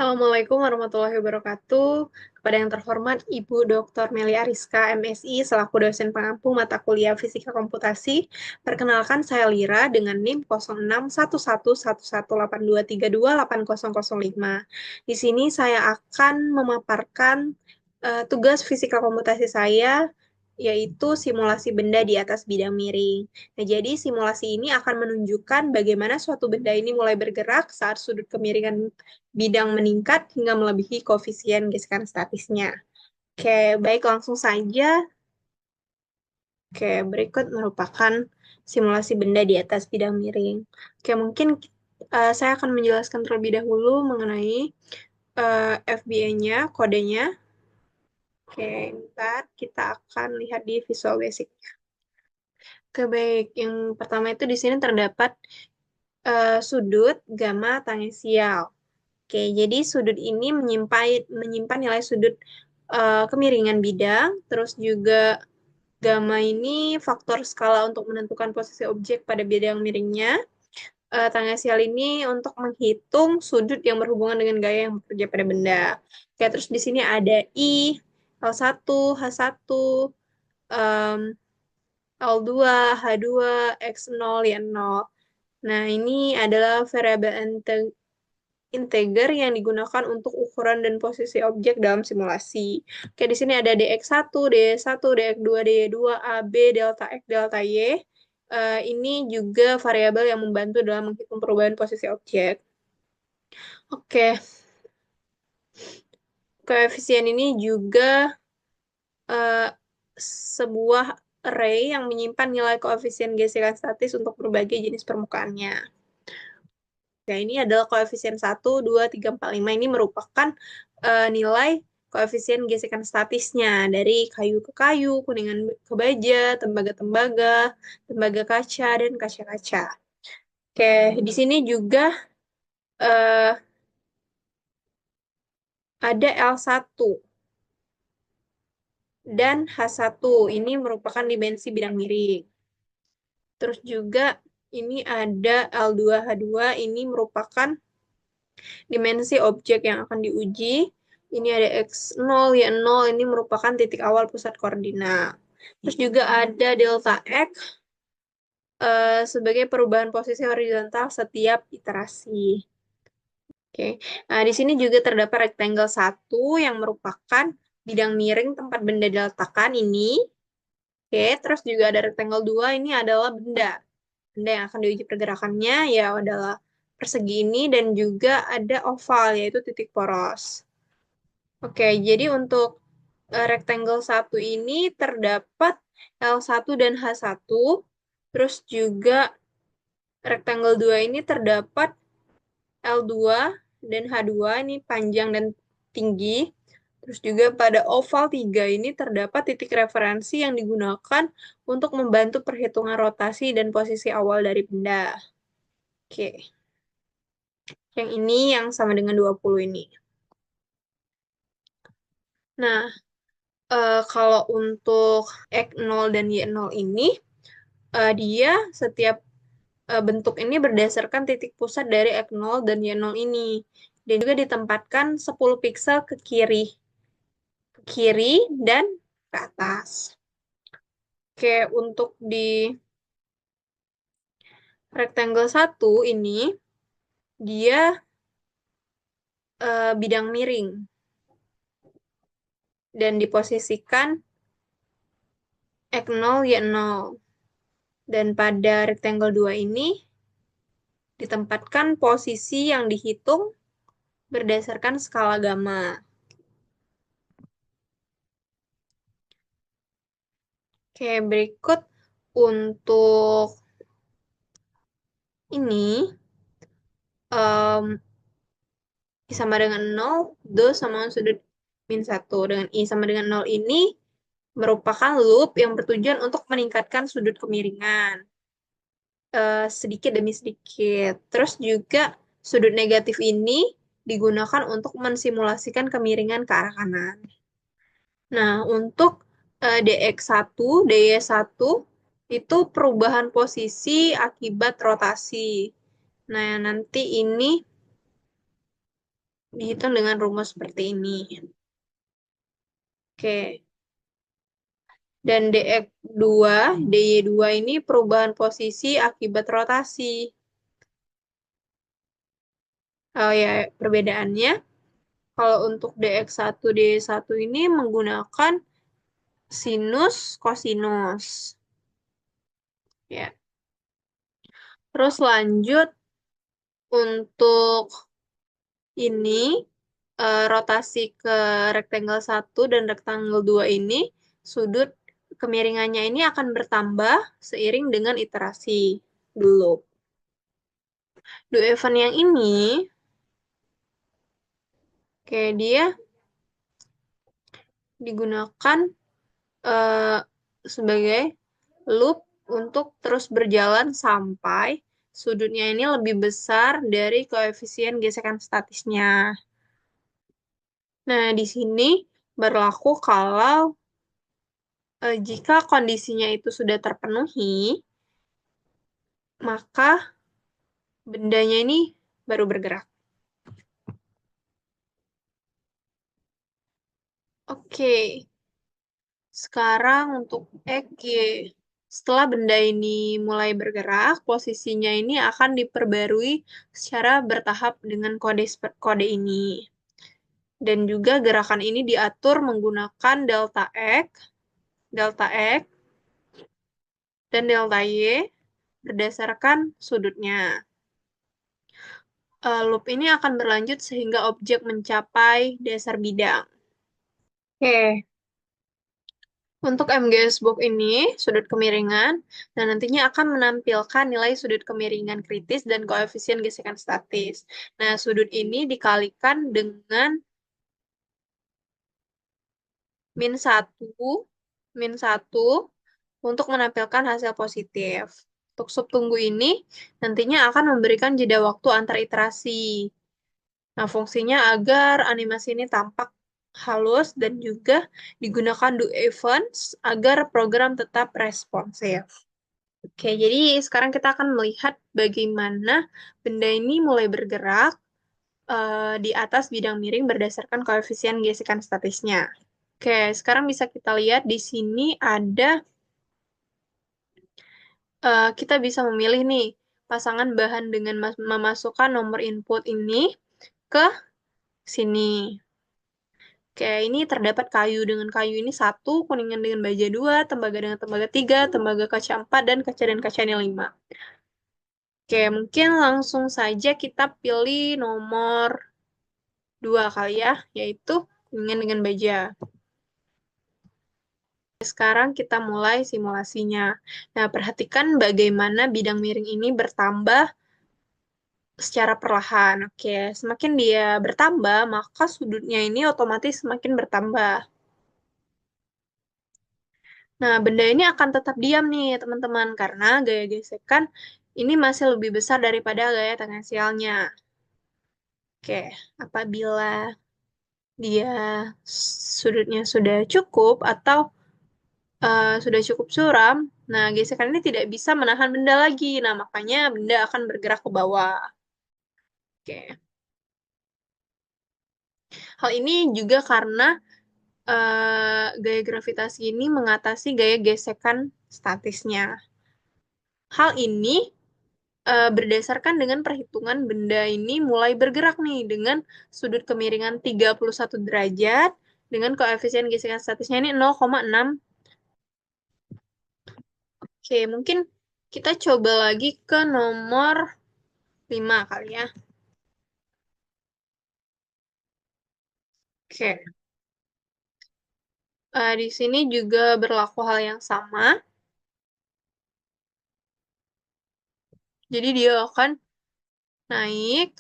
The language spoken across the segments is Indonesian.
Assalamualaikum warahmatullahi wabarakatuh. Kepada yang terhormat Ibu Dr. Meli Ariska, MSI, selaku dosen pengampu mata kuliah Fisika Komputasi. Perkenalkan saya Lira dengan NIM 06111182328005. Di sini saya akan memaparkan tugas Fisika Komputasi saya, yaitu simulasi benda di atas bidang miring. Nah, jadi simulasi ini akan menunjukkan bagaimana suatu benda ini mulai bergerak saat sudut kemiringan bidang meningkat hingga melebihi koefisien gesekan statisnya. Oke, baik langsung saja. Oke, berikut merupakan simulasi benda di atas bidang miring. Oke, mungkin saya akan menjelaskan terlebih dahulu mengenai FBA-nya, kodenya. Oke, ntar kita akan lihat di Visual Basic. Oke, baik. Yang pertama itu di sini terdapat sudut gamma tangensial. Oke, jadi sudut ini menyimpan nilai sudut kemiringan bidang, terus juga gamma ini faktor skala untuk menentukan posisi objek pada bidang miringnya. Tangensial ini untuk menghitung sudut yang berhubungan dengan gaya yang bekerja pada benda. Oke, terus di sini ada I, L1, H1, em, L2, H2, X0, Y0. Nah, ini adalah variabel integer yang digunakan untuk ukuran dan posisi objek dalam simulasi. Oke, di sini ada dx1, dy1, dx2, dy2, ab, delta x, delta y. Ini juga variabel yang membantu dalam menghitung perubahan posisi objek. Oke, koefisien ini juga eh, sebuah array yang menyimpan nilai koefisien gesekan statis untuk berbagai jenis permukaannya. Nah, ini adalah koefisien 1, 2, 3, 4, 5. Ini merupakan nilai koefisien gesekan statisnya dari kayu ke kayu, kuningan ke baja, tembaga-tembaga, tembaga kaca, dan kaca-kaca. Oke, di sini juga eh, ada L1 dan H1. Ini merupakan dimensi bidang miring. Terus juga ini ada L2H2. Ini merupakan dimensi objek yang akan diuji. Ini ada X0, Y0, ini merupakan titik awal pusat koordinat. Terus juga ada delta X sebagai perubahan posisi horizontal setiap iterasi. Oke. Nah, di sini juga terdapat rectangle 1 yang merupakan bidang miring tempat benda diletakkan ini. Oke, terus juga ada rectangle 2 ini adalah benda. Benda yang akan diuji pergerakannya ya adalah persegi ini dan juga ada oval yaitu titik poros. Oke, jadi untuk rectangle 1 ini terdapat L1 dan H1. Terus juga rectangle 2 ini terdapat L2 dan H2, ini panjang dan tinggi. Terus juga pada oval 3 ini terdapat titik referensi yang digunakan untuk membantu perhitungan rotasi dan posisi awal dari benda. Oke, yang ini yang sama dengan 20 ini. Nah, kalau untuk X0 dan Y0 ini, dia setiap bentuk ini berdasarkan titik pusat dari X0 dan Y0 ini. Dan juga ditempatkan 10 piksel ke kiri dan ke atas. Oke, untuk di rectangle 1 ini, dia bidang miring. Dan diposisikan X0, Y0. Dan pada rectangle 2 ini, ditempatkan posisi yang dihitung berdasarkan skala gamma. Oke, berikut untuk ini, I sama dengan 0, do sama sudut min 1. Dengan I sama dengan 0 ini merupakan loop yang bertujuan untuk meningkatkan sudut kemiringan. Sedikit demi sedikit. Terus juga sudut negatif ini digunakan untuk mensimulasikan kemiringan ke arah kanan. Nah, untuk DX1, DY1 itu perubahan posisi akibat rotasi. Nah, nanti ini Dihitung dengan rumus seperti ini. Oke. Dan DY2 ini perubahan posisi akibat rotasi. Oh ya, perbedaannya, kalau untuk dx1, dy1 ini menggunakan sinus, kosinus. Ya. Terus lanjut untuk ini, rotasi ke rectangle 1 dan rectangle 2 ini, sudut kemiringannya ini akan bertambah seiring dengan iterasi dulu. Do event yang ini, kayak dia digunakan eh, sebagai loop untuk terus berjalan sampai sudutnya ini lebih besar dari koefisien gesekan statisnya. Nah, di sini berlaku kalau jika kondisinya itu sudah terpenuhi, maka bendanya ini baru bergerak. Oke, sekarang untuk EG. Setelah benda ini mulai bergerak, posisinya ini akan diperbarui secara bertahap dengan kode ini. Dan juga gerakan ini diatur menggunakan delta X, dan delta Y berdasarkan sudutnya. Loop ini akan berlanjut sehingga objek mencapai dasar bidang. Oke, untuk MGS box ini, sudut kemiringan, dan nantinya akan menampilkan nilai sudut kemiringan kritis dan koefisien gesekan statis. Nah, sudut ini dikalikan dengan min 1, min 1 untuk menampilkan hasil positif. Untuk subtunggu ini nantinya akan memberikan jeda waktu antar iterasi. Nah, fungsinya agar animasi ini tampak halus dan juga digunakan do events agar program tetap responsif. Oke, jadi sekarang kita akan melihat bagaimana benda ini mulai bergerak di atas bidang miring berdasarkan koefisien gesekan statisnya. Oke, sekarang bisa kita lihat di sini ada, kita bisa memilih nih pasangan bahan dengan memasukkan nomor input ini ke sini. Oke, ini terdapat kayu. Dengan kayu ini 1, kuningan dengan baja 2, tembaga dengan tembaga 3, tembaga kaca 4, dan kaca ini 5. Oke, mungkin langsung saja kita pilih nomor 2 kali ya, yaitu kuningan dengan baja. Sekarang kita mulai simulasinya. Nah, perhatikan bagaimana bidang miring ini bertambah secara perlahan. Oke, semakin dia bertambah, maka sudutnya ini otomatis semakin bertambah. Nah, benda ini akan tetap diam nih, teman-teman, karena gaya gesekan ini masih lebih besar daripada gaya tangensialnya. Oke, apabila dia sudutnya sudah cukup atau sudah cukup suram, nah gesekan ini tidak bisa menahan benda lagi. Nah, makanya benda akan bergerak ke bawah. Oke. Hal ini juga karena gaya gravitasi ini mengatasi gaya gesekan statisnya. Hal ini berdasarkan dengan perhitungan benda ini mulai bergerak nih dengan sudut kemiringan 31 derajat dengan koefisien gesekan statisnya ini 0,6. Oke, mungkin kita coba lagi ke nomor 5 kali ya. Oke, di sini juga berlaku hal yang sama. Jadi dia akan naik,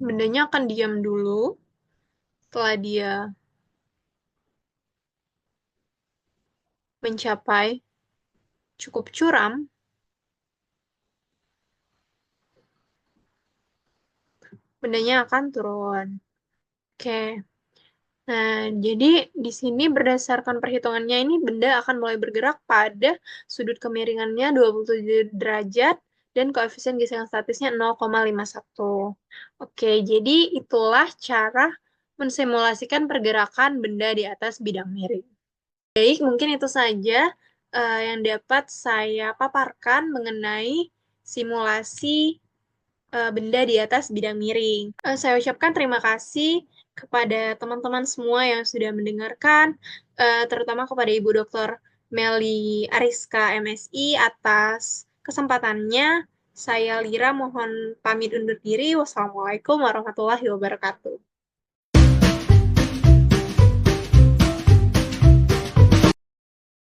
bendanya akan diam dulu. Setelah dia mencapai cukup curam, bendanya akan turun. Oke. Nah, jadi di sini berdasarkan perhitungannya ini benda akan mulai bergerak pada sudut kemiringannya 27 derajat dan koefisien gesekan statisnya 0,51. Oke, jadi itulah cara mensimulasikan pergerakan benda di atas bidang miring. Baik, mungkin itu saja yang dapat saya paparkan mengenai simulasi benda di atas bidang miring. Saya ucapkan terima kasih kepada teman-teman semua yang sudah mendengarkan, terutama kepada Ibu Dr. Meli Ariska MSI atas kesempatannya. Saya Lira mohon pamit undur diri. Wassalamualaikum warahmatullahi wabarakatuh.